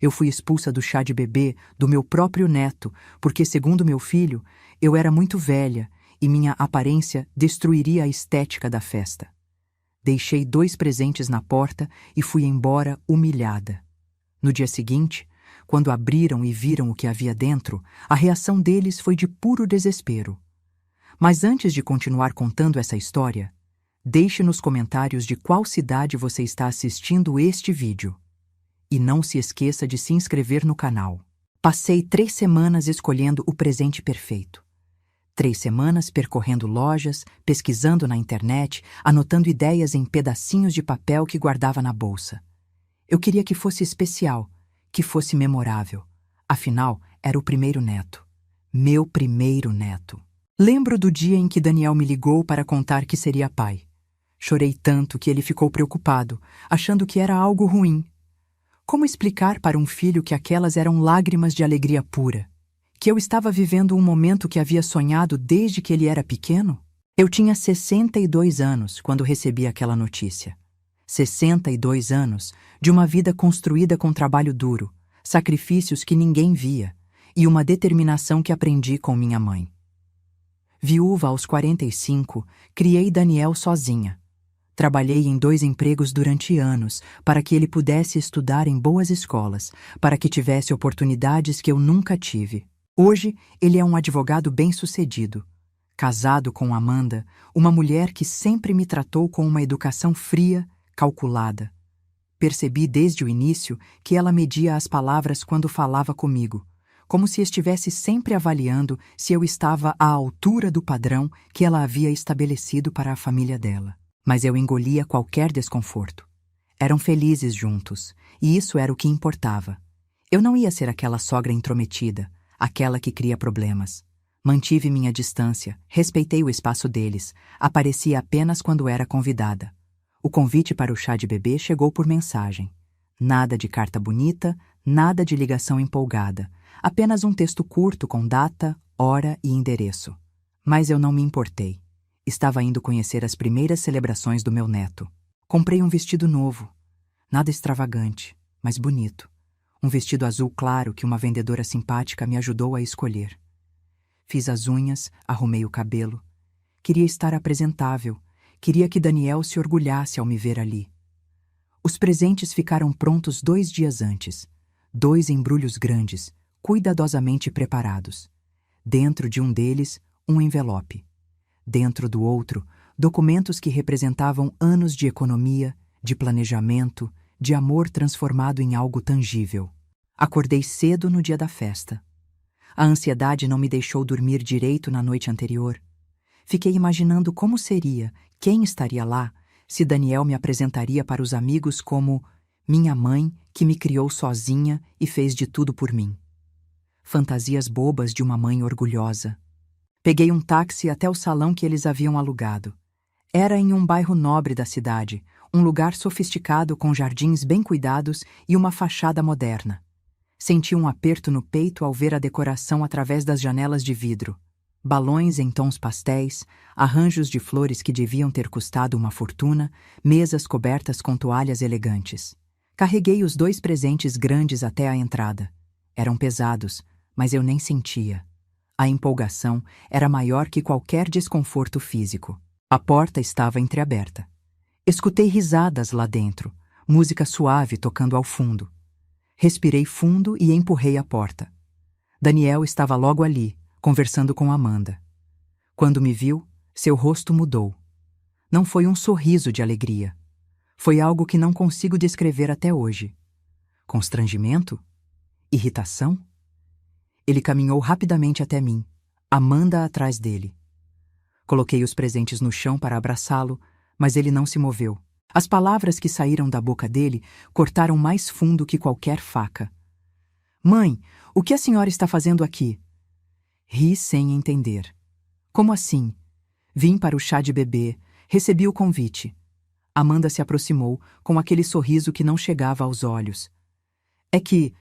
Eu fui expulsa do chá de bebê do meu próprio neto, porque, segundo meu filho, eu era muito velha e minha aparência destruiria a estética da festa. Deixei 2 presentes na porta e fui embora humilhada. No dia seguinte, quando abriram e viram o que havia dentro, a reação deles foi de puro desespero. Mas antes de continuar contando essa história, deixe nos comentários de qual cidade você está assistindo este vídeo. E não se esqueça de se inscrever no canal. Passei 3 semanas escolhendo o presente perfeito. 3 semanas percorrendo lojas, pesquisando na internet, anotando ideias em pedacinhos de papel que guardava na bolsa. Eu queria que fosse especial, que fosse memorável. Afinal, era o primeiro neto. Meu primeiro neto. Lembro do dia em que Daniel me ligou para contar que seria pai. Chorei tanto que ele ficou preocupado, achando que era algo ruim. Como explicar para um filho que aquelas eram lágrimas de alegria pura? Que eu estava vivendo um momento que havia sonhado desde que ele era pequeno? Eu tinha 62 anos quando recebi aquela notícia. 62 anos de uma vida construída com trabalho duro, sacrifícios que ninguém via e uma determinação que aprendi com minha mãe. Viúva aos 45, criei Daniel sozinha. Trabalhei em 2 empregos durante anos para que ele pudesse estudar em boas escolas, para que tivesse oportunidades que eu nunca tive. Hoje, ele é um advogado bem-sucedido, casado com Amanda, uma mulher que sempre me tratou com uma educação fria, calculada. Percebi desde o início que ela media as palavras quando falava comigo, como se estivesse sempre avaliando se eu estava à altura do padrão que ela havia estabelecido para a família dela. Mas eu engolia qualquer desconforto. Eram felizes juntos, e isso era o que importava. Eu não ia ser aquela sogra intrometida, aquela que cria problemas. Mantive minha distância, respeitei o espaço deles, aparecia apenas quando era convidada. O convite para o chá de bebê chegou por mensagem. Nada de carta bonita, nada de ligação empolgada, apenas um texto curto com data, hora e endereço. Mas eu não me importei. Estava indo conhecer as primeiras celebrações do meu neto. Comprei um vestido novo. Nada extravagante, mas bonito. Um vestido azul claro que uma vendedora simpática me ajudou a escolher. Fiz as unhas, arrumei o cabelo. Queria estar apresentável. Queria que Daniel se orgulhasse ao me ver ali. Os presentes ficaram prontos 2 dias antes. 2 embrulhos grandes, cuidadosamente preparados. Dentro de um deles, um envelope. Dentro do outro, documentos que representavam anos de economia, de planejamento, de amor transformado em algo tangível. Acordei cedo no dia da festa. A ansiedade não me deixou dormir direito na noite anterior. Fiquei imaginando como seria, quem estaria lá, se Daniel me apresentaria para os amigos como minha mãe que me criou sozinha e fez de tudo por mim. Fantasias bobas de uma mãe orgulhosa. Peguei um táxi até o salão que eles haviam alugado. Era em um bairro nobre da cidade, um lugar sofisticado com jardins bem cuidados e uma fachada moderna. Senti um aperto no peito ao ver a decoração através das janelas de vidro. Balões em tons pastéis, arranjos de flores que deviam ter custado uma fortuna, mesas cobertas com toalhas elegantes. Carreguei os 2 presentes grandes até a entrada. Eram pesados, mas eu nem sentia. A empolgação era maior que qualquer desconforto físico. A porta estava entreaberta. Escutei risadas lá dentro, música suave tocando ao fundo. Respirei fundo e empurrei a porta. Daniel estava logo ali, conversando com Amanda. Quando me viu, seu rosto mudou. Não foi um sorriso de alegria. Foi algo que não consigo descrever até hoje. Constrangimento? Irritação? Ele caminhou rapidamente até mim, Amanda atrás dele. Coloquei os presentes no chão para abraçá-lo, mas ele não se moveu. As palavras que saíram da boca dele cortaram mais fundo que qualquer faca. Mãe, o que a senhora está fazendo aqui? Ri sem entender. Como assim? Vim para o chá de bebê, recebi o convite. Amanda se aproximou, com aquele sorriso que não chegava aos olhos. É que...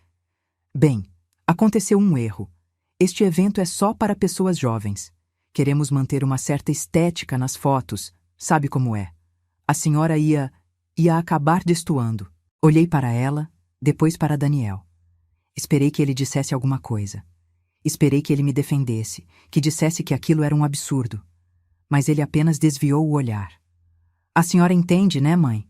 Bem, aconteceu um erro. Este evento é só para pessoas jovens. Queremos manter uma certa estética nas fotos, sabe como é. A senhora ia acabar destoando. Olhei para ela, depois para Daniel. Esperei que ele dissesse alguma coisa. Esperei que ele me defendesse, que dissesse que aquilo era um absurdo. Mas ele apenas desviou o olhar. A senhora entende, né, mãe?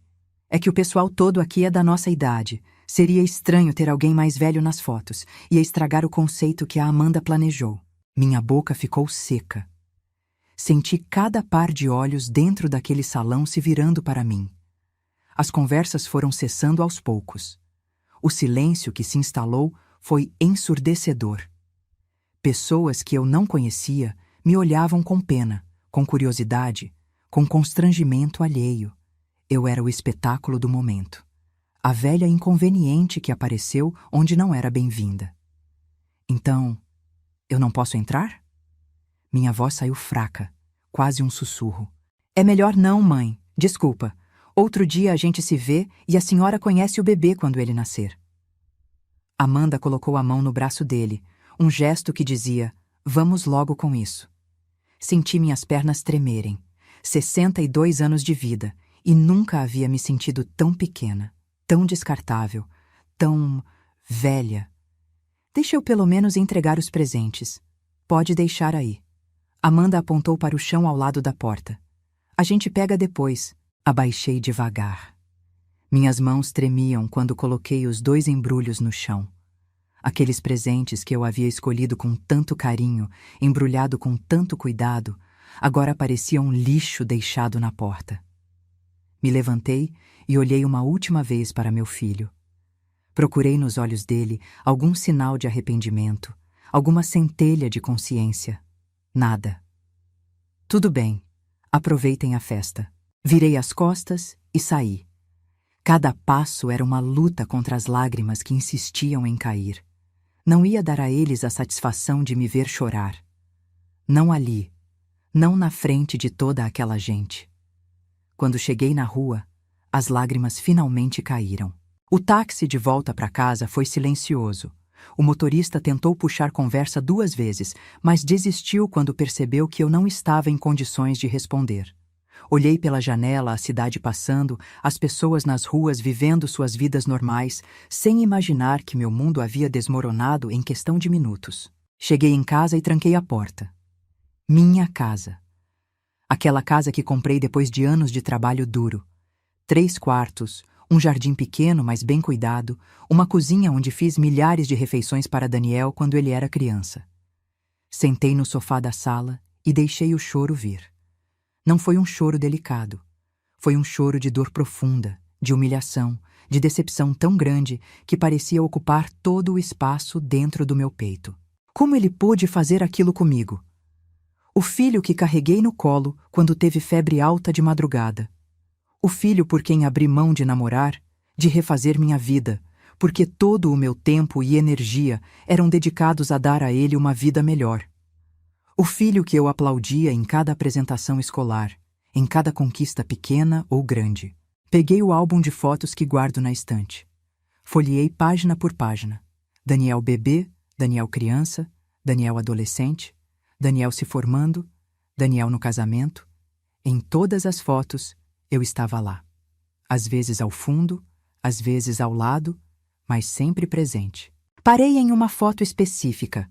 É que o pessoal todo aqui é da nossa idade. Seria estranho ter alguém mais velho nas fotos. Ia estragar o conceito que a Amanda planejou. Minha boca ficou seca. Senti cada par de olhos dentro daquele salão se virando para mim. As conversas foram cessando aos poucos. O silêncio que se instalou foi ensurdecedor. Pessoas que eu não conhecia me olhavam com pena, com curiosidade, com constrangimento alheio. Eu era o espetáculo do momento. A velha inconveniente que apareceu onde não era bem-vinda. Então, eu não posso entrar? Minha voz saiu fraca, quase um sussurro. É melhor não, mãe. Desculpa. Outro dia a gente se vê e a senhora conhece o bebê quando ele nascer. Amanda colocou a mão no braço dele, um gesto que dizia, vamos logo com isso. Senti minhas pernas tremerem. 62 anos de vida, e nunca havia me sentido tão pequena, tão descartável, tão velha. Deixa eu pelo menos entregar os presentes. Pode deixar aí. Amanda apontou para o chão ao lado da porta. A gente pega depois. Abaixei devagar. Minhas mãos tremiam quando coloquei os 2 embrulhos no chão. Aqueles presentes que eu havia escolhido com tanto carinho, embrulhado com tanto cuidado, agora pareciam um lixo deixado na porta. Me levantei e olhei uma última vez para meu filho. Procurei nos olhos dele algum sinal de arrependimento, alguma centelha de consciência. Nada. Tudo bem. Aproveitem a festa. Virei as costas e saí. Cada passo era uma luta contra as lágrimas que insistiam em cair. Não ia dar a eles a satisfação de me ver chorar. Não ali. Não na frente de toda aquela gente. Quando cheguei na rua, as lágrimas finalmente caíram. O táxi de volta para casa foi silencioso. O motorista tentou puxar conversa 2 vezes, mas desistiu quando percebeu que eu não estava em condições de responder. Olhei pela janela a cidade passando, as pessoas nas ruas vivendo suas vidas normais, sem imaginar que meu mundo havia desmoronado em questão de minutos. Cheguei em casa e tranquei a porta. Minha casa. Aquela casa que comprei depois de anos de trabalho duro. 3 quartos, um jardim pequeno, mas bem cuidado, uma cozinha onde fiz milhares de refeições para Daniel quando ele era criança. Sentei no sofá da sala e deixei o choro vir. Não foi um choro delicado. Foi um choro de dor profunda, de humilhação, de decepção tão grande que parecia ocupar todo o espaço dentro do meu peito. Como ele pôde fazer aquilo comigo? O filho que carreguei no colo quando teve febre alta de madrugada. O filho por quem abri mão de namorar, de refazer minha vida, porque todo o meu tempo e energia eram dedicados a dar a ele uma vida melhor. O filho que eu aplaudia em cada apresentação escolar, em cada conquista pequena ou grande. Peguei o álbum de fotos que guardo na estante. Folheei página por página. Daniel bebê, Daniel criança, Daniel adolescente, Daniel se formando, Daniel no casamento. Em todas as fotos, eu estava lá. Às vezes ao fundo, às vezes ao lado, mas sempre presente. Parei em uma foto específica.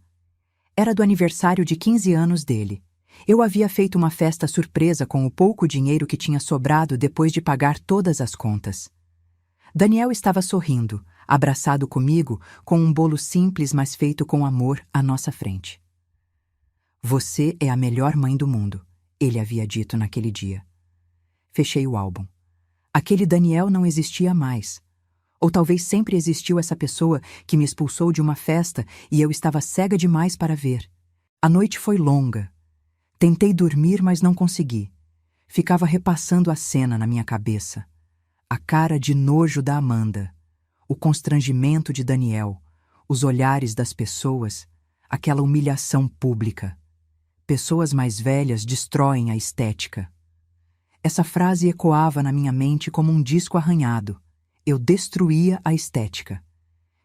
Era do aniversário de 15 anos dele. Eu havia feito uma festa surpresa com o pouco dinheiro que tinha sobrado depois de pagar todas as contas. Daniel estava sorrindo, abraçado comigo, com um bolo simples, mas feito com amor à nossa frente. Você é a melhor mãe do mundo, ele havia dito naquele dia. Fechei o álbum. Aquele Daniel não existia mais. Ou talvez sempre existiu essa pessoa que me expulsou de uma festa e eu estava cega demais para ver. A noite foi longa. Tentei dormir, mas não consegui. Ficava repassando a cena na minha cabeça. A cara de nojo da Amanda, o constrangimento de Daniel, os olhares das pessoas, aquela humilhação pública. Pessoas mais velhas destroem a estética. Essa frase ecoava na minha mente como um disco arranhado. Eu destruía a estética.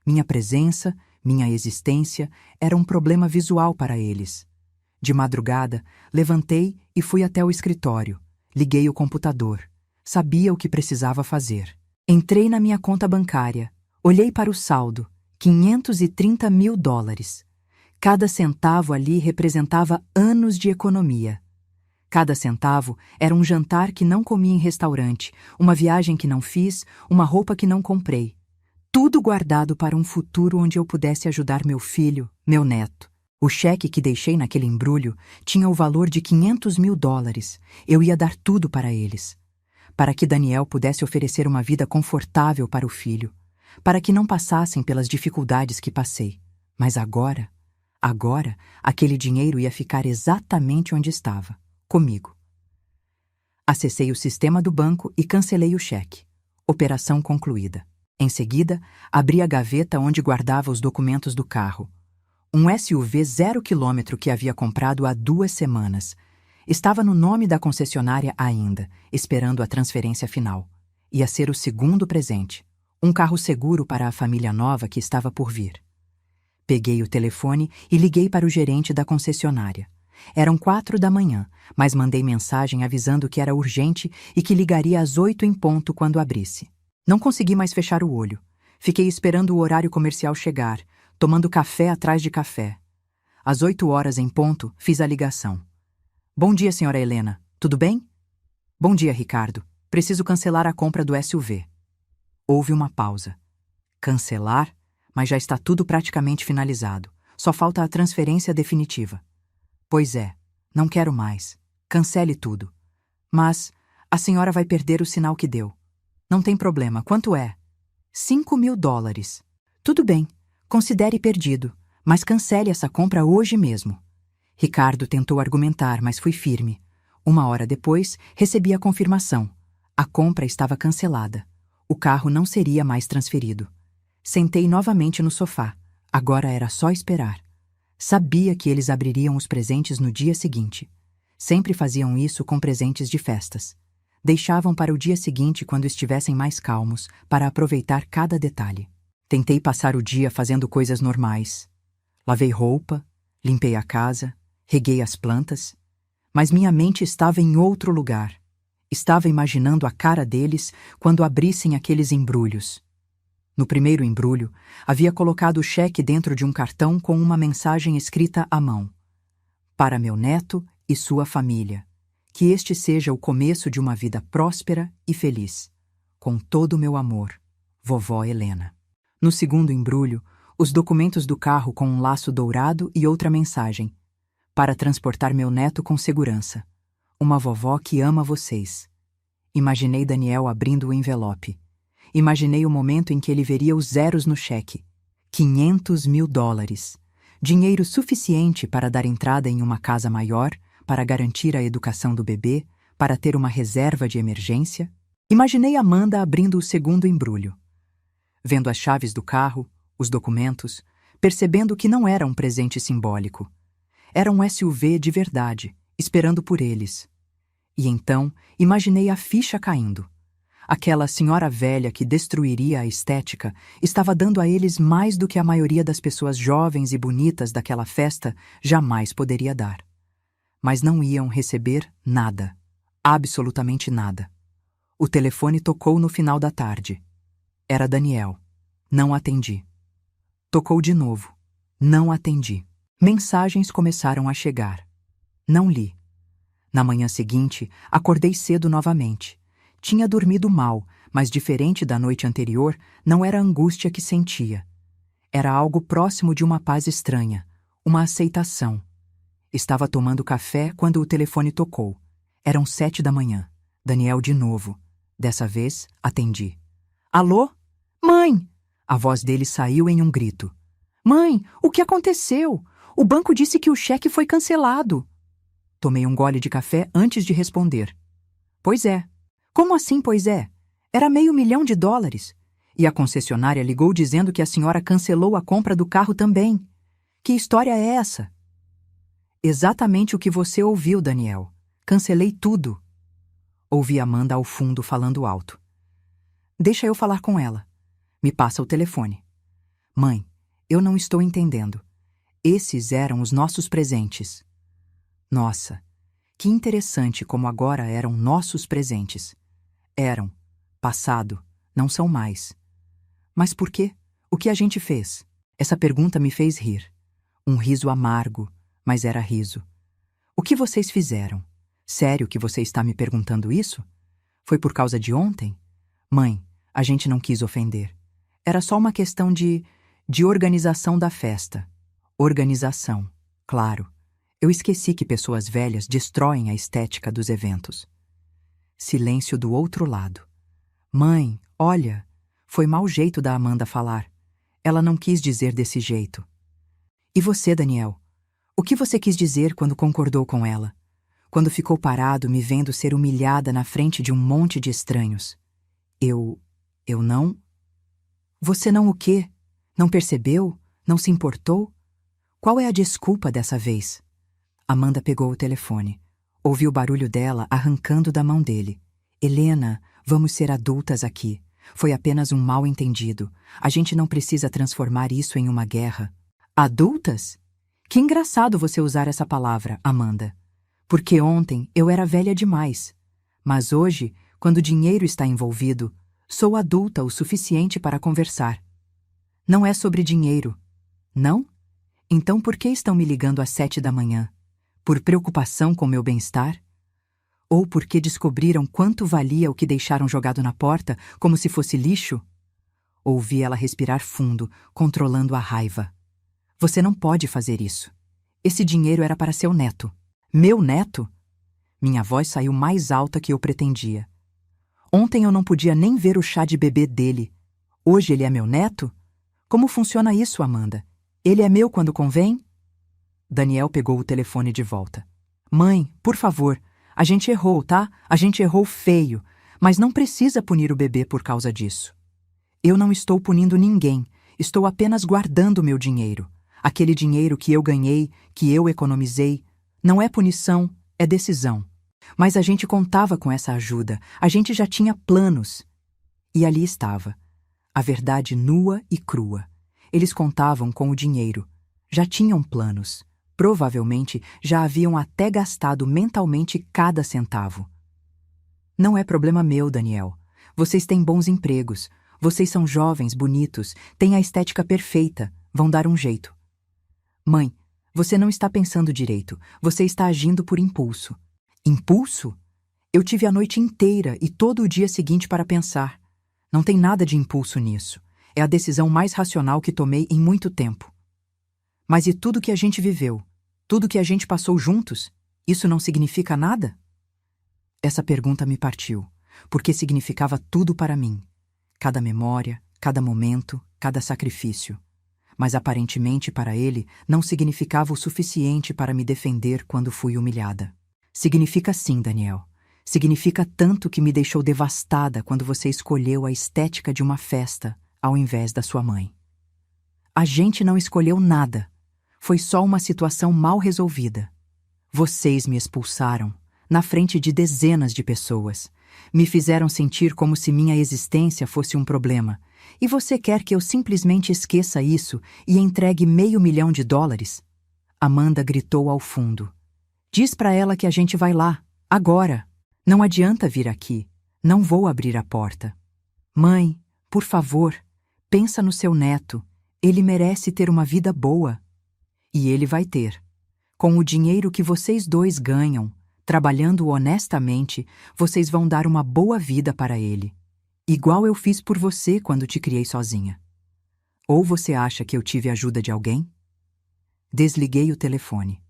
Minha presença, minha existência era um problema visual para eles. De madrugada, levantei e fui até o escritório. Liguei o computador. Sabia o que precisava fazer. Entrei na minha conta bancária. Olhei para o saldo. 530 mil dólares. Cada centavo ali representava anos de economia. Cada centavo era um jantar que não comi em restaurante, uma viagem que não fiz, uma roupa que não comprei. Tudo guardado para um futuro onde eu pudesse ajudar meu filho, meu neto. O cheque que deixei naquele embrulho tinha o valor de 500 mil dólares. Eu ia dar tudo para eles. Para que Daniel pudesse oferecer uma vida confortável para o filho. Para que não passassem pelas dificuldades que passei. Mas agora, aquele dinheiro ia ficar exatamente onde estava. Comigo. Acessei o sistema do banco e cancelei o cheque. Operação concluída. Em seguida, abri a gaveta onde guardava os documentos do carro. Um SUV 0 km que havia comprado há 2 semanas. Estava no nome da concessionária ainda, esperando a transferência final. Ia ser o segundo presente. Um carro seguro para a família nova que estava por vir. Peguei o telefone e liguei para o gerente da concessionária. Eram 4 da manhã, mas mandei mensagem avisando que era urgente e que ligaria às 8 em ponto quando abrisse. Não consegui mais fechar o olho. Fiquei esperando o horário comercial chegar, tomando café atrás de café. Às 8 horas em ponto, fiz a ligação. Bom dia, senhora Helena. Tudo bem? Bom dia, Ricardo. Preciso cancelar a compra do SUV. Houve uma pausa. Cancelar? Mas já está tudo praticamente finalizado. Só falta a transferência definitiva. Pois é, não quero mais. Cancele tudo. Mas a senhora vai perder o sinal que deu. Não tem problema. Quanto é? 5 mil dólares. Tudo bem. Considere perdido, mas cancele essa compra hoje mesmo. Ricardo tentou argumentar, mas fui firme. 1 hora depois, recebi a confirmação. A compra estava cancelada. O carro não seria mais transferido. Sentei novamente no sofá. Agora era só esperar. Sabia que eles abririam os presentes no dia seguinte. Sempre faziam isso com presentes de festas. Deixavam para o dia seguinte quando estivessem mais calmos, para aproveitar cada detalhe. Tentei passar o dia fazendo coisas normais. Lavei roupa, limpei a casa, reguei as plantas. Mas minha mente estava em outro lugar. Estava imaginando a cara deles quando abrissem aqueles embrulhos. No primeiro embrulho, havia colocado o cheque dentro de um cartão com uma mensagem escrita à mão. Para meu neto e sua família. Que este seja o começo de uma vida próspera e feliz. Com todo o meu amor, vovó Helena. No segundo embrulho, os documentos do carro com um laço dourado e outra mensagem. Para transportar meu neto com segurança. Uma vovó que ama vocês. Imaginei Daniel abrindo o envelope. Imaginei o momento em que ele veria os zeros no cheque. 500 mil dólares. Dinheiro suficiente para dar entrada em uma casa maior, para garantir a educação do bebê, para ter uma reserva de emergência. Imaginei Amanda abrindo o segundo embrulho. Vendo as chaves do carro, os documentos, percebendo que não era um presente simbólico. Era um SUV de verdade, esperando por eles. E então, imaginei a ficha caindo. Aquela senhora velha que destruiria a estética estava dando a eles mais do que a maioria das pessoas jovens e bonitas daquela festa jamais poderia dar. Mas não iam receber nada. Absolutamente nada. O telefone tocou no final da tarde. Era Daniel. Não atendi. Tocou de novo. Não atendi. Mensagens começaram a chegar. Não li. Na manhã seguinte, acordei cedo novamente. Tinha dormido mal, mas diferente da noite anterior, não era a angústia que sentia. Era algo próximo de uma paz estranha, uma aceitação. Estava tomando café quando o telefone tocou. Eram 7 da manhã. Daniel de novo. Dessa vez, atendi. Alô? Mãe! A voz dele saiu em um grito. Mãe, o que aconteceu? O banco disse que o cheque foi cancelado. Tomei um gole de café antes de responder. Pois é. Como assim, pois é? Era $500 mil. E a concessionária ligou dizendo que a senhora cancelou a compra do carro também. Que história é essa? Exatamente o que você ouviu, Daniel. Cancelei tudo. Ouvi Amanda ao fundo falando alto. Deixa eu falar com ela. Me passa o telefone. Mãe, eu não estou entendendo. Esses eram os nossos presentes. Nossa, que interessante como agora eram nossos presentes. Eram. Passado. Não são mais. Mas por quê? O que a gente fez? Essa pergunta me fez rir. Um riso amargo, mas era riso. O que vocês fizeram? Sério que você está me perguntando isso? Foi por causa de ontem? Mãe, a gente não quis ofender. Era só uma questão de organização da festa. Organização, claro. Eu esqueci que pessoas velhas destroem a estética dos eventos. Silêncio do outro lado. Mãe, olha, foi mau jeito da Amanda falar. Ela não quis dizer desse jeito. E você, Daniel? O que você quis dizer quando concordou com ela? Quando ficou parado me vendo ser humilhada na frente de um monte de estranhos? Eu não? Você não o quê? Não percebeu? Não se importou? Qual é a desculpa dessa vez? Amanda pegou o telefone. Ouvi o barulho dela arrancando da mão dele. Helena, vamos ser adultas aqui. Foi apenas um mal-entendido. A gente não precisa transformar isso em uma guerra. Adultas? Que engraçado você usar essa palavra, Amanda. Porque ontem eu era velha demais. Mas hoje, quando dinheiro está envolvido, sou adulta o suficiente para conversar. Não é sobre dinheiro. Não? Então por que estão me ligando às 7 da manhã? Por preocupação com meu bem-estar? Ou porque descobriram quanto valia o que deixaram jogado na porta, como se fosse lixo? Ouvi ela respirar fundo, controlando a raiva. Você não pode fazer isso. Esse dinheiro era para seu neto. Meu neto? Minha voz saiu mais alta que eu pretendia. Ontem eu não podia nem ver o chá de bebê dele. Hoje ele é meu neto? Como funciona isso, Amanda? Ele é meu quando convém? Daniel pegou o telefone de volta. Mãe, por favor, a gente errou, tá? A gente errou feio, mas não precisa punir o bebê por causa disso. Eu não estou punindo ninguém, estou apenas guardando meu dinheiro. Aquele dinheiro que eu ganhei, que eu economizei. Não é punição, é decisão. Mas a gente contava com essa ajuda, a gente já tinha planos. E ali estava, a verdade nua e crua. Eles contavam com o dinheiro, já tinham planos. Provavelmente já haviam até gastado mentalmente cada centavo. Não é problema meu, Daniel. Vocês têm bons empregos. Vocês são jovens, bonitos, têm a estética perfeita. Vão dar um jeito. Mãe, você não está pensando direito. Você está agindo por impulso. Impulso? Eu tive a noite inteira e todo o dia seguinte para pensar. Não tem nada de impulso nisso. É a decisão mais racional que tomei em muito tempo. Mas e tudo que a gente viveu? Tudo que a gente passou juntos? Isso não significa nada? Essa pergunta me partiu, porque significava tudo para mim. Cada memória, cada momento, cada sacrifício. Mas aparentemente para ele não significava o suficiente para me defender quando fui humilhada. Significa sim, Daniel. Significa tanto que me deixou devastada quando você escolheu a estética de uma festa ao invés da sua mãe. A gente não escolheu nada. Foi só uma situação mal resolvida. Vocês me expulsaram, na frente de dezenas de pessoas. Me fizeram sentir como se minha existência fosse um problema. E você quer que eu simplesmente esqueça isso e entregue $500 mil? Amanda gritou ao fundo. Diz pra ela que a gente vai lá, agora. Não adianta vir aqui. Não vou abrir a porta. Mãe, por favor, pensa no seu neto. Ele merece ter uma vida boa. E ele vai ter. Com o dinheiro que vocês dois ganham, trabalhando honestamente, vocês vão dar uma boa vida para ele. Igual eu fiz por você quando te criei sozinha. Ou você acha que eu tive ajuda de alguém? Desliguei o telefone.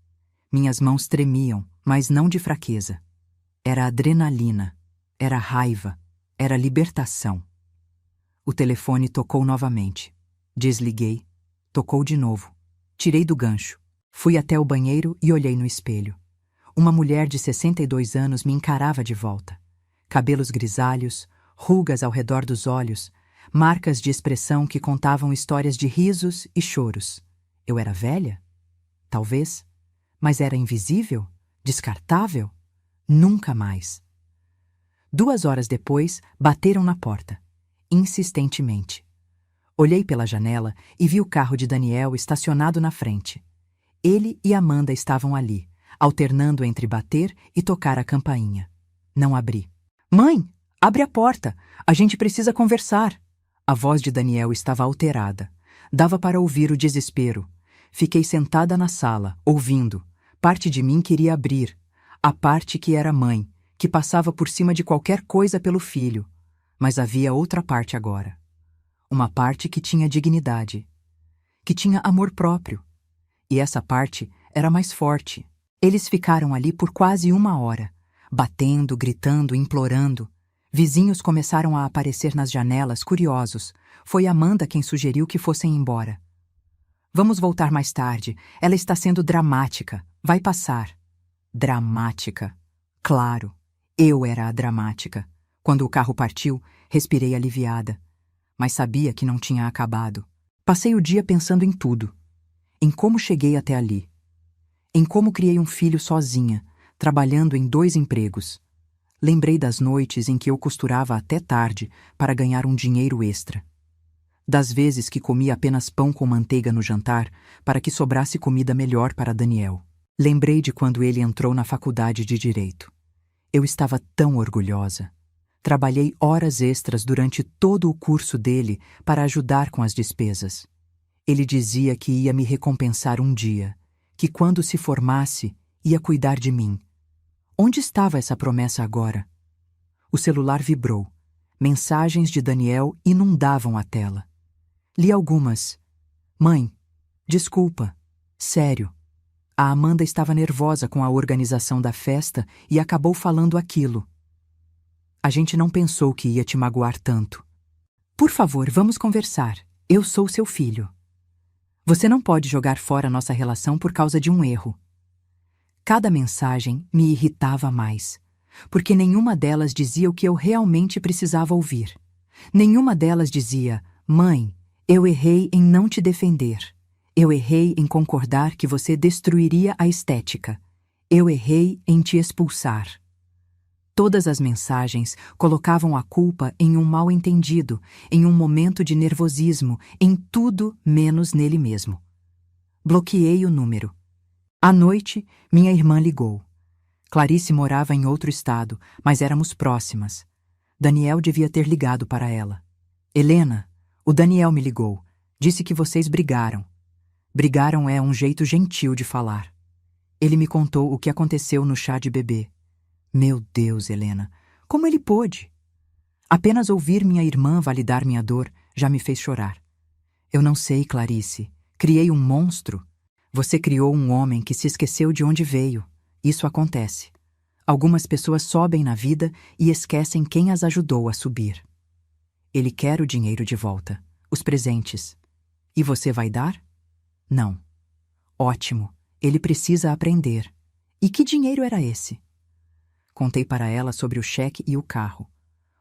Minhas mãos tremiam, mas não de fraqueza. Era adrenalina, era raiva, era libertação. O telefone tocou novamente. Desliguei. Tocou de novo. Tirei do gancho. Fui até o banheiro e olhei no espelho. Uma mulher de 62 anos me encarava de volta. Cabelos grisalhos, rugas ao redor dos olhos, marcas de expressão que contavam histórias de risos e choros. Eu era velha? Talvez. Mas era invisível? Descartável? Nunca mais. 2 horas depois, bateram na porta. Insistentemente. Olhei pela janela e vi o carro de Daniel estacionado na frente. Ele e Amanda estavam ali, alternando entre bater e tocar a campainha. Não abri. Mãe, abre a porta. A gente precisa conversar. A voz de Daniel estava alterada. Dava para ouvir o desespero. Fiquei sentada na sala, ouvindo. Parte de mim queria abrir. A parte que era mãe, que passava por cima de qualquer coisa pelo filho. Mas havia outra parte agora. Uma parte que tinha dignidade. Que tinha amor próprio. E essa parte era mais forte. Eles ficaram ali por quase 1 hora, batendo, gritando, implorando. Vizinhos começaram a aparecer nas janelas, curiosos. Foi Amanda quem sugeriu que fossem embora. Vamos voltar mais tarde. Ela está sendo dramática. Vai passar. Dramática. Claro, eu era a dramática. Quando o carro partiu, respirei aliviada. Mas sabia que não tinha acabado. Passei o dia pensando em tudo. Em como cheguei até ali. Em como criei um filho sozinha, trabalhando em 2 empregos. Lembrei das noites em que eu costurava até tarde para ganhar um dinheiro extra. Das vezes que comia apenas pão com manteiga no jantar para que sobrasse comida melhor para Daniel. Lembrei de quando ele entrou na faculdade de Direito. Eu estava tão orgulhosa. Trabalhei horas extras durante todo o curso dele para ajudar com as despesas. Ele dizia que ia me recompensar um dia, que quando se formasse, ia cuidar de mim. Onde estava essa promessa agora? O celular vibrou. Mensagens de Daniel inundavam a tela. Li algumas. Mãe, desculpa. Sério. A Amanda estava nervosa com a organização da festa e acabou falando aquilo. A gente não pensou que ia te magoar tanto. Por favor, vamos conversar. Eu sou seu filho. Você não pode jogar fora nossa relação por causa de um erro. Cada mensagem me irritava mais, porque nenhuma delas dizia o que eu realmente precisava ouvir. Nenhuma delas dizia, mãe, eu errei em não te defender. Eu errei em concordar que você destruiria a estética. Eu errei em te expulsar. Todas as mensagens colocavam a culpa em um mal-entendido, em um momento de nervosismo, em tudo menos nele mesmo. Bloqueei o número. À noite, minha irmã ligou. Clarice morava em outro estado, mas éramos próximas. Daniel devia ter ligado para ela. Helena, o Daniel me ligou. Disse que vocês brigaram. Brigaram é um jeito gentil de falar. Ele me contou o que aconteceu no chá de bebê. Meu Deus, Helena, como ele pôde? Apenas ouvir minha irmã validar minha dor já me fez chorar. Eu não sei, Clarice. Criei um monstro. Você criou um homem que se esqueceu de onde veio. Isso acontece. Algumas pessoas sobem na vida e esquecem quem as ajudou a subir. Ele quer o dinheiro de volta, os presentes. E você vai dar? Não. Ótimo. Ele precisa aprender. E que dinheiro era esse? Contei para ela sobre o cheque e o carro.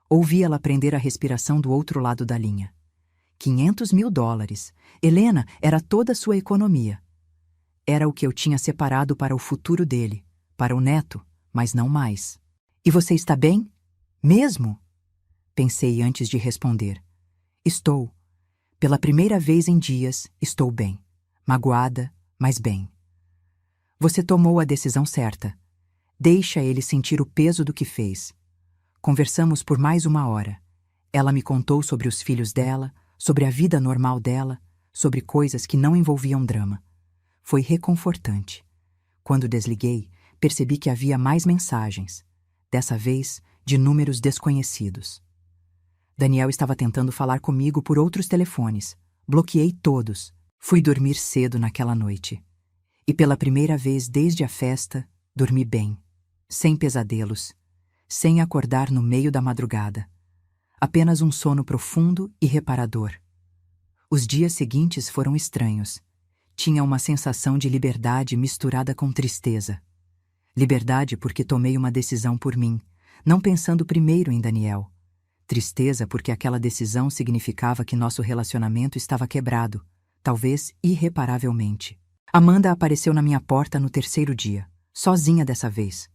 Ouvi ela prender a respiração do outro lado da linha. $500.000. Helena, era toda a sua economia. Era o que eu tinha separado para o futuro dele, para o neto, mas não mais. E você está bem? Mesmo? Pensei antes de responder. Estou. Pela primeira vez em dias, estou bem. Magoada, mas bem. Você tomou a decisão certa. Deixa ele sentir o peso do que fez. Conversamos por mais 1 hora. Ela me contou sobre os filhos dela, sobre a vida normal dela, sobre coisas que não envolviam drama. Foi reconfortante. Quando desliguei, percebi que havia mais mensagens, dessa vez de números desconhecidos. Daniel estava tentando falar comigo por outros telefones. Bloqueei todos. Fui dormir cedo naquela noite. E pela primeira vez desde a festa, dormi bem. Sem pesadelos, sem acordar no meio da madrugada. Apenas um sono profundo e reparador. Os dias seguintes foram estranhos. Tinha uma sensação de liberdade misturada com tristeza. Liberdade porque tomei uma decisão por mim, não pensando primeiro em Daniel. Tristeza porque aquela decisão significava que nosso relacionamento estava quebrado, talvez irreparavelmente. Amanda apareceu na minha porta no 3º dia, sozinha dessa vez.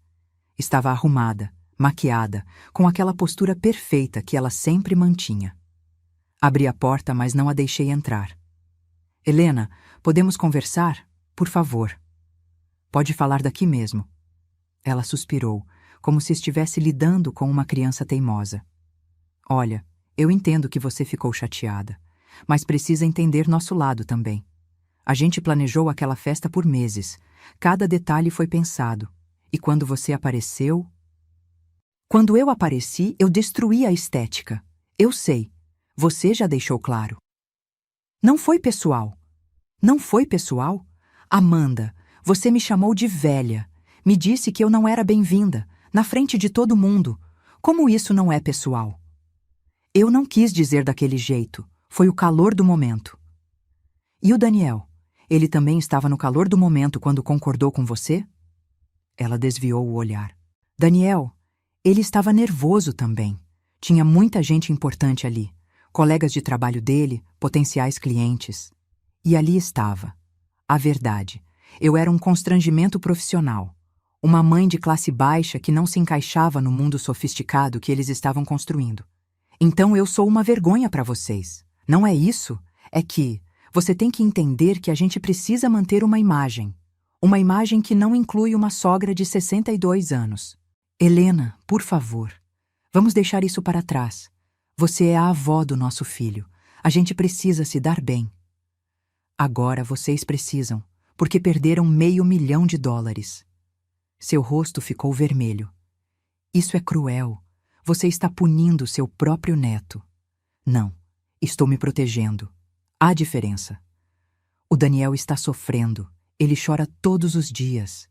Estava arrumada, maquiada, com aquela postura perfeita que ela sempre mantinha. Abri a porta, mas não a deixei entrar. Helena, podemos conversar? Por favor. Pode falar daqui mesmo. Ela suspirou, como se estivesse lidando com uma criança teimosa. Olha, eu entendo que você ficou chateada, mas precisa entender nosso lado também. A gente planejou aquela festa por meses. Cada detalhe foi pensado. E quando você apareceu... Quando eu apareci, eu destruí a estética. Eu sei. Você já deixou claro. Não foi pessoal. Não foi pessoal? Amanda, você me chamou de velha. Me disse que eu não era bem-vinda, na frente de todo mundo. Como isso não é pessoal? Eu não quis dizer daquele jeito. Foi o calor do momento. E o Daniel? Ele também estava no calor do momento quando concordou com você? Ela desviou o olhar. Daniel, ele estava nervoso também. Tinha muita gente importante ali. Colegas de trabalho dele, potenciais clientes. E ali estava. A verdade. Eu era um constrangimento profissional. Uma mãe de classe baixa que não se encaixava no mundo sofisticado que eles estavam construindo. Então eu sou uma vergonha para vocês. Não é isso? É que você tem que entender que a gente precisa manter uma imagem. Uma imagem que não inclui uma sogra de 62 anos. Helena, por favor, vamos deixar isso para trás. Você é a avó do nosso filho. A gente precisa se dar bem. Agora vocês precisam, porque perderam $500.000. Seu rosto ficou vermelho. Isso é cruel. Você está punindo seu próprio neto. Não, estou me protegendo. Há diferença. O Daniel está sofrendo. Ele chora todos os dias.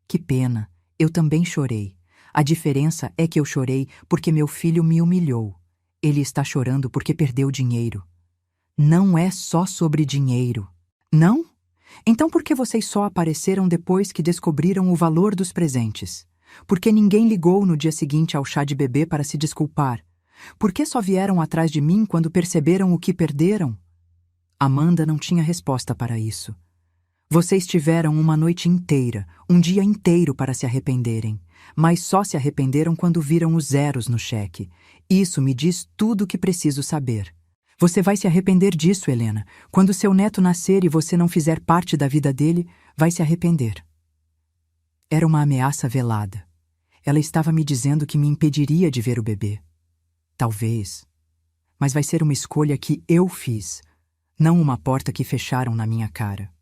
Que pena, eu também chorei. A diferença é que eu chorei porque meu filho me humilhou. Ele está chorando porque perdeu dinheiro. Não é só sobre dinheiro. Não? Então por que vocês só apareceram depois que descobriram o valor dos presentes? Por que ninguém ligou no dia seguinte ao chá de bebê para se desculpar? Por que só vieram atrás de mim quando perceberam o que perderam? Amanda não tinha resposta para isso. Vocês tiveram uma noite inteira, um dia inteiro para se arrependerem, mas só se arrependeram quando viram os zeros no cheque. Isso me diz tudo o que preciso saber. Você vai se arrepender disso, Helena. Quando seu neto nascer e você não fizer parte da vida dele, vai se arrepender. Era uma ameaça velada. Ela estava me dizendo que me impediria de ver o bebê. Talvez. Mas vai ser uma escolha que eu fiz, não uma porta que fecharam na minha cara.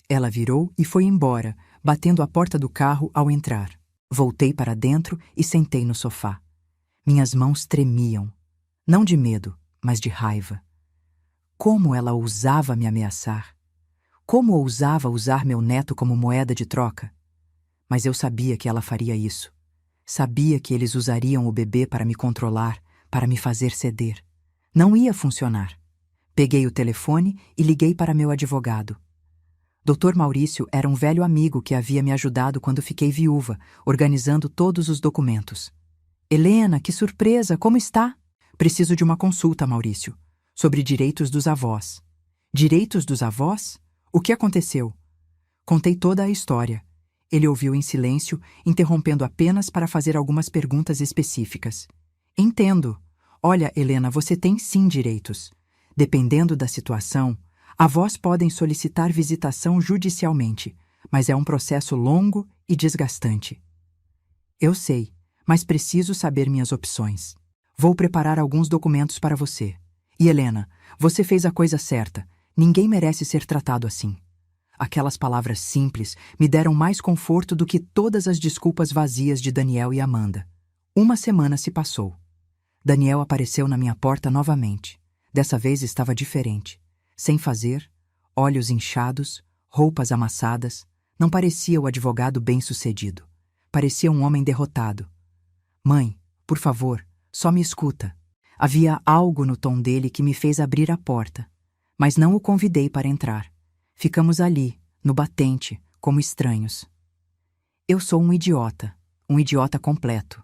Ela virou e foi embora, batendo a porta do carro ao entrar. Voltei para dentro e sentei no sofá. Minhas mãos tremiam. Não de medo, mas de raiva. Como ela ousava me ameaçar? Como ousava usar meu neto como moeda de troca? Mas eu sabia que ela faria isso. Sabia que eles usariam o bebê para me controlar, para me fazer ceder. Não ia funcionar. Peguei o telefone e liguei para meu advogado. Dr. Maurício era um velho amigo que havia me ajudado quando fiquei viúva, organizando todos os documentos. Helena, que surpresa, como está? Preciso de uma consulta, Maurício, sobre direitos dos avós. Direitos dos avós? O que aconteceu? Contei toda a história. Ele ouviu em silêncio, interrompendo apenas para fazer algumas perguntas específicas. Entendo. Olha, Helena, você tem sim direitos. Dependendo da situação, avós podem solicitar visitação judicialmente, mas é um processo longo e desgastante. Eu sei, mas preciso saber minhas opções. Vou preparar alguns documentos para você. E Helena, você fez a coisa certa. Ninguém merece ser tratado assim. Aquelas palavras simples me deram mais conforto do que todas as desculpas vazias de Daniel e Amanda. Uma semana se passou. Daniel apareceu na minha porta novamente. Dessa vez estava diferente. Sem fazer, olhos inchados, roupas amassadas, não parecia o advogado bem-sucedido. Parecia um homem derrotado. Mãe, por favor, só me escuta. Havia algo no tom dele que me fez abrir a porta, mas não o convidei para entrar. Ficamos ali, no batente, como estranhos. Eu sou um idiota completo.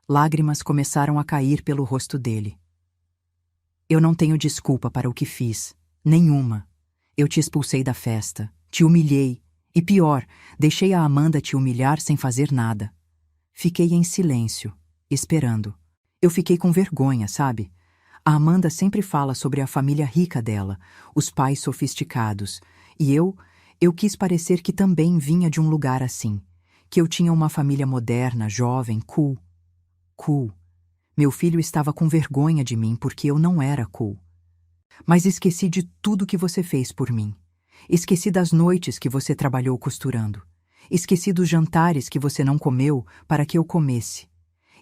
Lágrimas começaram a cair pelo rosto dele. Eu não tenho desculpa para o que fiz. Nenhuma. Eu te expulsei da festa, te humilhei, e pior, deixei a Amanda te humilhar sem fazer nada. Fiquei em silêncio, esperando. Eu fiquei com vergonha, sabe? A Amanda sempre fala sobre a família rica dela, os pais sofisticados, e eu quis parecer que também vinha de um lugar assim, que eu tinha uma família moderna, jovem, cool. Cool. Meu filho estava com vergonha de mim porque eu não era cool. Mas esqueci de tudo que você fez por mim. Esqueci das noites que você trabalhou costurando. Esqueci dos jantares que você não comeu para que eu comesse.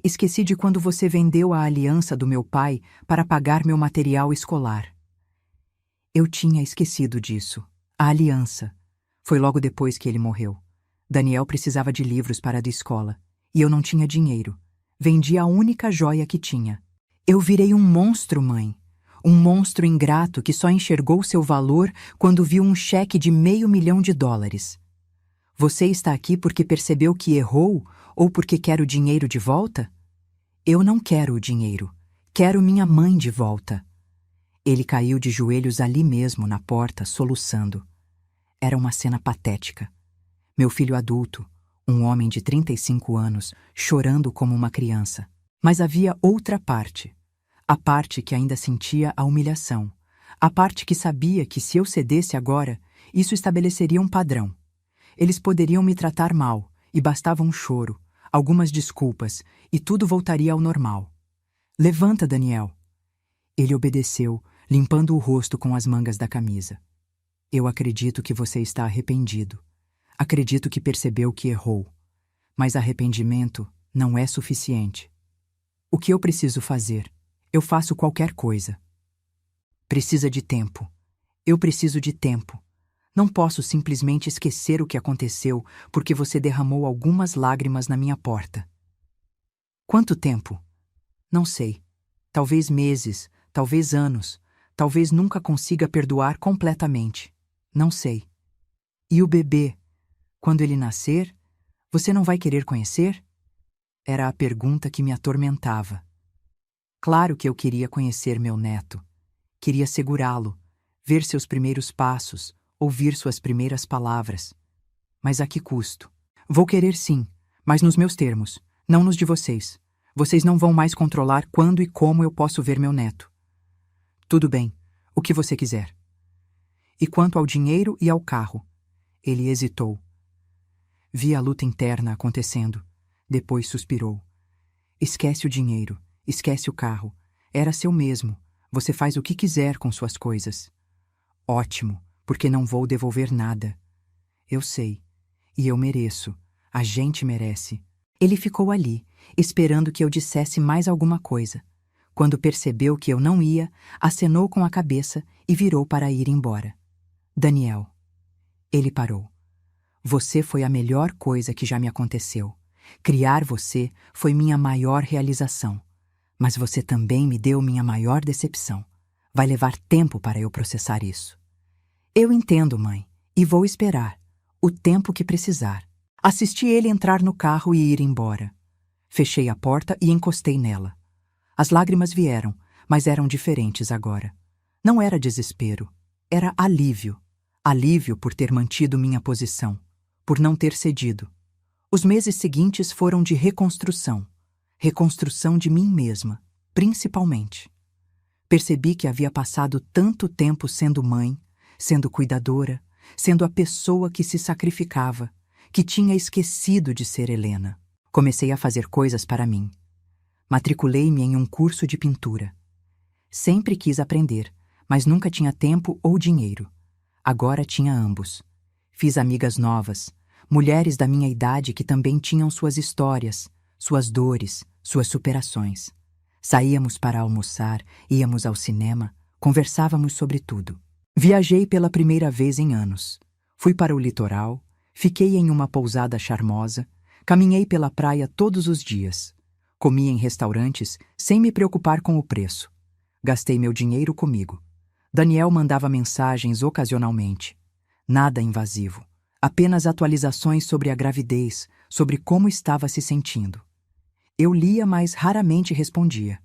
Esqueci de quando você vendeu a aliança do meu pai para pagar meu material escolar. Eu tinha esquecido disso. A aliança. Foi logo depois que ele morreu. Daniel precisava de livros para a da escola. E eu não tinha dinheiro. Vendi a única joia que tinha. Eu virei um monstro, mãe. Um monstro ingrato que só enxergou seu valor quando viu um cheque de $500.000. Você está aqui porque percebeu que errou ou porque quer o dinheiro de volta? Eu não quero o dinheiro. Quero minha mãe de volta. Ele caiu de joelhos ali mesmo, na porta, soluçando. Era uma cena patética. Meu filho adulto, um homem de 35 anos, chorando como uma criança. Mas havia outra parte. A parte que ainda sentia a humilhação. A parte que sabia que se eu cedesse agora, isso estabeleceria um padrão. Eles poderiam me tratar mal, e bastava um choro, algumas desculpas, e tudo voltaria ao normal. Levanta, Daniel. Ele obedeceu, limpando o rosto com as mangas da camisa. Eu acredito que você está arrependido. Acredito que percebeu que errou. Mas arrependimento não é suficiente. O que eu preciso fazer? Eu faço qualquer coisa. Precisa de tempo. Eu preciso de tempo. Não posso simplesmente esquecer o que aconteceu porque você derramou algumas lágrimas na minha porta. Quanto tempo? Não sei. Talvez meses, talvez anos, talvez nunca consiga perdoar completamente. Não sei. E o bebê? Quando ele nascer, você não vai querer conhecer? Era a pergunta que me atormentava. Claro que eu queria conhecer meu neto. Queria segurá-lo, ver seus primeiros passos, ouvir suas primeiras palavras. Mas a que custo? Vou querer sim, mas nos meus termos, não nos de vocês. Vocês não vão mais controlar quando e como eu posso ver meu neto. Tudo bem, o que você quiser. E quanto ao dinheiro e ao carro? Ele hesitou. Vi a luta interna acontecendo. Depois suspirou. Esquece o dinheiro, esquece o carro. Era seu mesmo. Você faz o que quiser com suas coisas. Ótimo, porque não vou devolver nada. Eu sei. E eu mereço. A gente merece. Ele ficou ali, esperando que eu dissesse mais alguma coisa. Quando percebeu que eu não ia, acenou com a cabeça e virou para ir embora. Daniel. Ele parou. Você foi a melhor coisa que já me aconteceu. Criar você foi minha maior realização. Mas você também me deu minha maior decepção. Vai levar tempo para eu processar isso. Eu entendo, mãe, e vou esperar. O tempo que precisar. Assisti ele entrar no carro e ir embora. Fechei a porta e encostei nela. As lágrimas vieram, mas eram diferentes agora. Não era desespero, era alívio. Alívio por ter mantido minha posição, por não ter cedido. Os meses seguintes foram de reconstrução. Reconstrução de mim mesma, principalmente. Percebi que havia passado tanto tempo sendo mãe, sendo cuidadora, sendo a pessoa que se sacrificava, que tinha esquecido de ser Helena. Comecei a fazer coisas para mim. Matriculei-me em um curso de pintura. Sempre quis aprender, mas nunca tinha tempo ou dinheiro. Agora tinha ambos. Fiz amigas novas, mulheres da minha idade que também tinham suas histórias, suas dores, suas superações. Saíamos para almoçar, íamos ao cinema, conversávamos sobre tudo. Viajei pela primeira vez em anos. Fui para o litoral, fiquei em uma pousada charmosa, caminhei pela praia todos os dias. Comi em restaurantes sem me preocupar com o preço. Gastei meu dinheiro comigo. Daniel mandava mensagens ocasionalmente. Nada invasivo. Apenas atualizações sobre a gravidez, sobre como estava se sentindo. Eu lia, mas raramente respondia.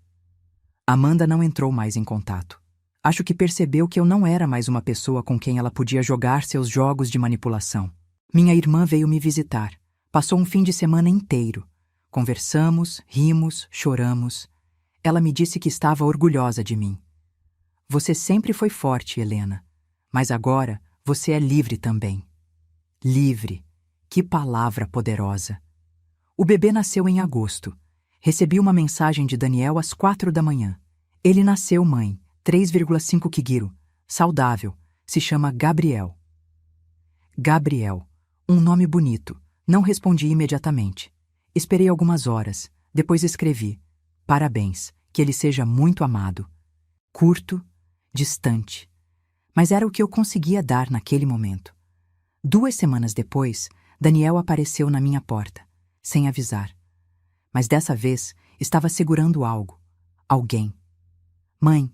Amanda não entrou mais em contato. Acho que percebeu que eu não era mais uma pessoa com quem ela podia jogar seus jogos de manipulação. Minha irmã veio me visitar. Passou um fim de semana inteiro. Conversamos, rimos, choramos. Ela me disse que estava orgulhosa de mim. Você sempre foi forte, Helena. Mas agora você é livre também. Livre. Que palavra poderosa. O bebê nasceu em agosto. Recebi uma mensagem de Daniel às 4 da manhã. Ele nasceu, mãe. 3,5 kg, saudável, se chama Gabriel. Gabriel, um nome bonito. Não respondi imediatamente. Esperei algumas horas, depois escrevi: parabéns, que ele seja muito amado. Curto, distante. Mas era o que eu conseguia dar naquele momento. 2 semanas depois, Daniel apareceu na minha porta, sem avisar. Mas dessa vez, estava segurando algo. Alguém. Mãe,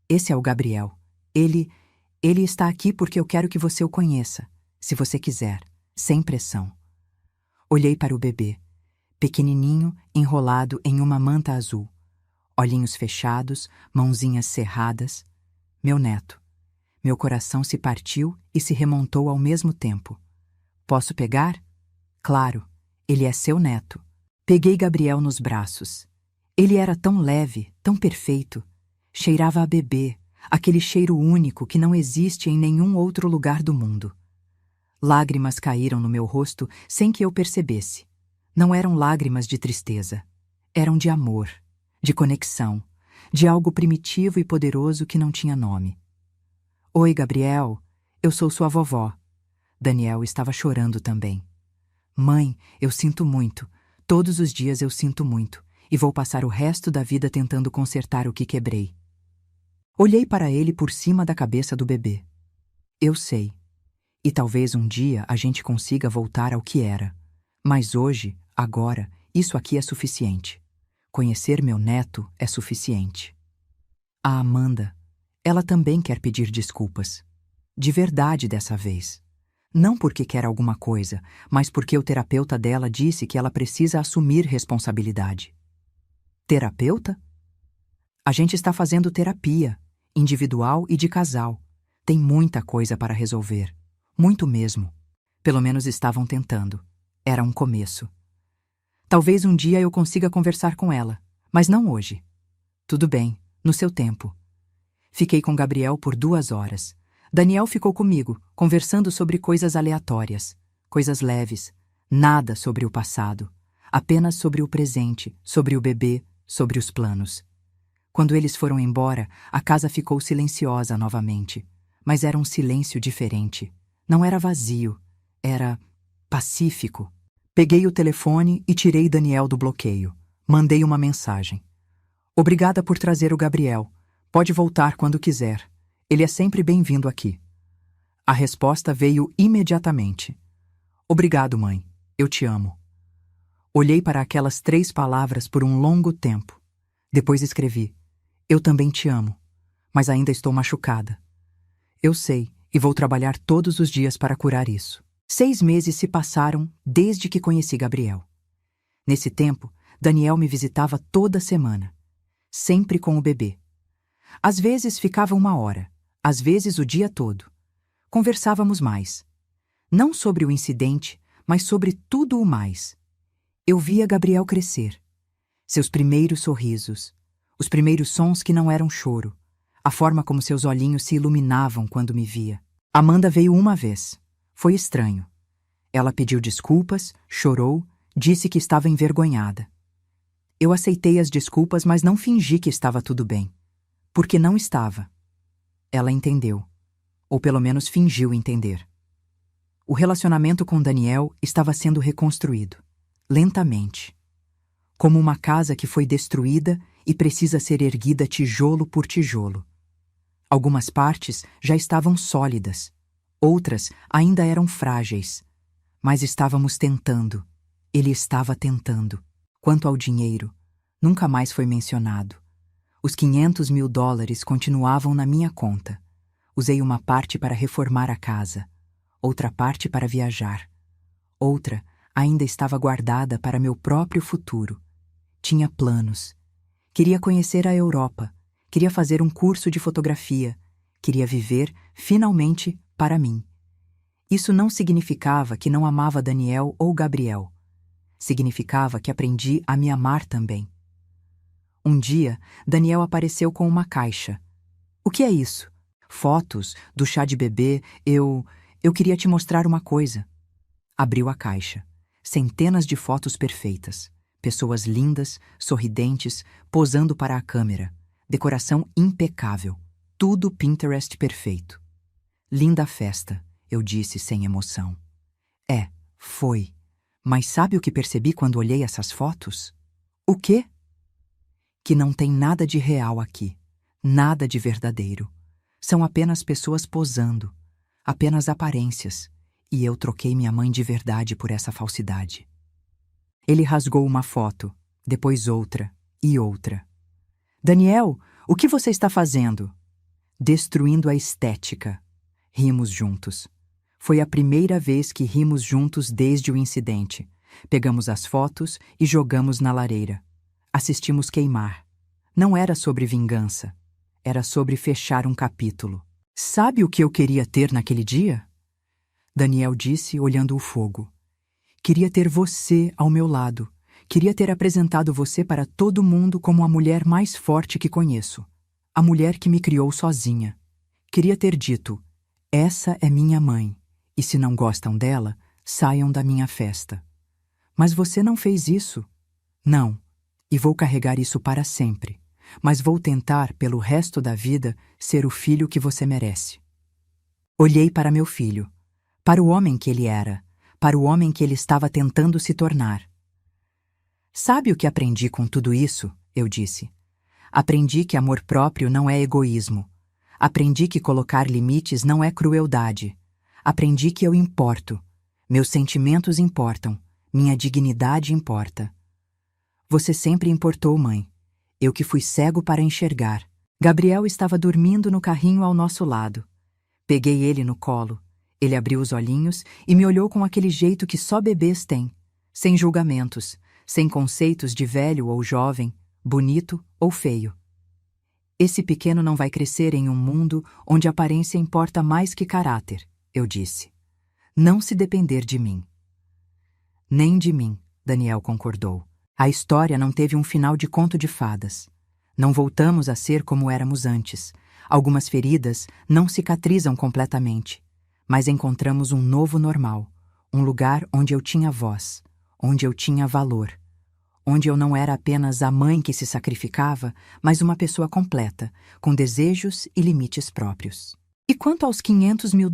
esse é o Gabriel. Ele está aqui porque eu quero que você o conheça, se você quiser, sem pressão. Olhei para o bebê, pequenininho, enrolado em uma manta azul. Olhinhos fechados, mãozinhas cerradas. Meu neto. Meu coração se partiu e se remontou ao mesmo tempo. Posso pegar? Claro, ele é seu neto. Peguei Gabriel nos braços. Ele era tão leve, tão perfeito. Cheirava a bebê, aquele cheiro único que não existe em nenhum outro lugar do mundo. Lágrimas caíram no meu rosto sem que eu percebesse. Não eram lágrimas de tristeza. Eram de amor, de conexão, de algo primitivo e poderoso que não tinha nome. Oi, Gabriel, eu sou sua vovó. Daniel estava chorando também. Mãe, eu sinto muito. Todos os dias eu sinto muito, e vou passar o resto da vida tentando consertar o que quebrei. Olhei para ele por cima da cabeça do bebê. Eu sei. E talvez um dia a gente consiga voltar ao que era. Mas hoje, agora, isso aqui é suficiente. Conhecer meu neto é suficiente. A Amanda, ela também quer pedir desculpas. De verdade dessa vez. Não porque quer alguma coisa, mas porque o terapeuta dela disse que ela precisa assumir responsabilidade. Terapeuta? A gente está fazendo terapia, individual e de casal. Tem muita coisa para resolver. Muito mesmo. Pelo menos estavam tentando. Era um começo. Talvez um dia eu consiga conversar com ela, mas não hoje. Tudo bem, no seu tempo. Fiquei com Gabriel por 2 horas. Daniel ficou comigo, conversando sobre coisas aleatórias, coisas leves, nada sobre o passado, apenas sobre o presente, sobre o bebê, sobre os planos. Quando eles foram embora, a casa ficou silenciosa novamente, mas era um silêncio diferente. Não era vazio, era pacífico. Peguei o telefone e tirei Daniel do bloqueio. Mandei uma mensagem. Obrigada por trazer o Gabriel. Pode voltar quando quiser. Ele é sempre bem-vindo aqui. A resposta veio imediatamente. Obrigado, mãe. Eu te amo. Olhei para aquelas 3 palavras por um longo tempo. Depois escrevi: eu também te amo, mas ainda estou machucada. Eu sei, e vou trabalhar todos os dias para curar isso. 6 meses se passaram desde que conheci Gabriel. Nesse tempo, Daniel me visitava toda semana, sempre com o bebê. Às vezes ficava 1 hora, às vezes o dia todo. Conversávamos mais. Não sobre o incidente, mas sobre tudo o mais. Eu via Gabriel crescer. Seus primeiros sorrisos, os primeiros sons que não eram choro, a forma como seus olhinhos se iluminavam quando me via. Amanda veio uma vez. Foi estranho. Ela pediu desculpas, chorou, disse que estava envergonhada. Eu aceitei as desculpas, mas não fingi que estava tudo bem. Porque não estava. Ela entendeu. Ou pelo menos fingiu entender. O relacionamento com Daniel estava sendo reconstruído. Lentamente. Como uma casa que foi destruída e precisa ser erguida tijolo por tijolo. Algumas partes já estavam sólidas. Outras ainda eram frágeis. Mas estávamos tentando. Ele estava tentando. Quanto ao dinheiro, nunca mais foi mencionado. Os $500 mil continuavam na minha conta. Usei uma parte para reformar a casa, outra parte para viajar. Outra ainda estava guardada para meu próprio futuro. Tinha planos. Queria conhecer a Europa. Queria fazer um curso de fotografia. Queria viver, finalmente, para mim. Isso não significava que não amava Daniel ou Gabriel. Significava que aprendi a me amar também. Um dia, Daniel apareceu com uma caixa. O que é isso? Fotos, do chá de bebê, eu queria te mostrar uma coisa. Abriu a caixa. Centenas de fotos perfeitas. Pessoas lindas, sorridentes, posando para a câmera. Decoração impecável. Tudo Pinterest perfeito. Linda festa, eu disse sem emoção. Foi. Mas sabe o que percebi quando olhei essas fotos? O quê? Que não tem nada de real aqui. Nada de verdadeiro. São apenas pessoas posando. Apenas aparências. E eu troquei minha mãe de verdade por essa falsidade. Ele rasgou uma foto, depois outra e outra. Daniel, o que você está fazendo? Destruindo a estética. Rimos juntos. Foi a primeira vez que rimos juntos desde o incidente. Pegamos as fotos e jogamos na lareira. Assistimos queimar. Não era sobre vingança. Era sobre fechar um capítulo. Sabe o que eu queria ter naquele dia? Daniel disse, olhando o fogo. Queria ter você ao meu lado. Queria ter apresentado você para todo mundo como a mulher mais forte que conheço. A mulher que me criou sozinha. Queria ter dito, essa é minha mãe. E se não gostam dela, saiam da minha festa. Mas você não fez isso. Não. E vou carregar isso para sempre. Mas vou tentar, pelo resto da vida, ser o filho que você merece. Olhei para meu filho. Para o homem que ele era. Para o homem que ele estava tentando se tornar. Sabe o que aprendi com tudo isso? Eu disse. Aprendi que amor próprio não é egoísmo. Aprendi que colocar limites não é crueldade. Aprendi que eu importo. Meus sentimentos importam. Minha dignidade importa. Você sempre importou, mãe. Eu que fui cego para enxergar. Gabriel estava dormindo no carrinho ao nosso lado. Peguei ele no colo. Ele abriu os olhinhos e me olhou com aquele jeito que só bebês têm. Sem julgamentos, sem conceitos de velho ou jovem, bonito ou feio. Esse pequeno não vai crescer em um mundo onde aparência importa mais que caráter. Eu disse. Não se depender de mim. Nem de mim, Daniel concordou. A história não teve um final de conto de fadas. Não voltamos a ser como éramos antes. Algumas feridas não cicatrizam completamente. Mas encontramos um novo normal. Um lugar onde eu tinha voz. Onde eu tinha valor. Onde eu não era apenas a mãe que se sacrificava, mas uma pessoa completa, com desejos e limites próprios. E quanto aos $500 mil?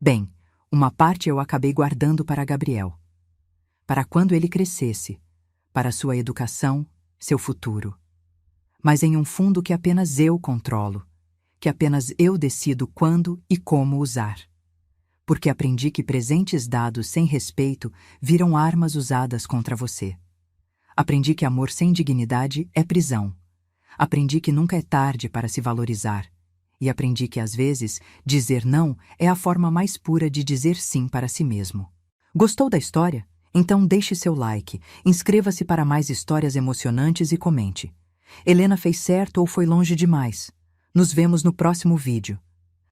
Bem, uma parte eu acabei guardando para Gabriel. Para quando ele crescesse, para sua educação, seu futuro. Mas em um fundo que apenas eu controlo, que apenas eu decido quando e como usar. Porque aprendi que presentes dados sem respeito viram armas usadas contra você. Aprendi que amor sem dignidade é prisão. Aprendi que nunca é tarde para se valorizar. E aprendi que, às vezes, dizer não é a forma mais pura de dizer sim para si mesmo. Gostou da história? Então deixe seu like, inscreva-se para mais histórias emocionantes e comente. Helena fez certo ou foi longe demais? Nos vemos no próximo vídeo.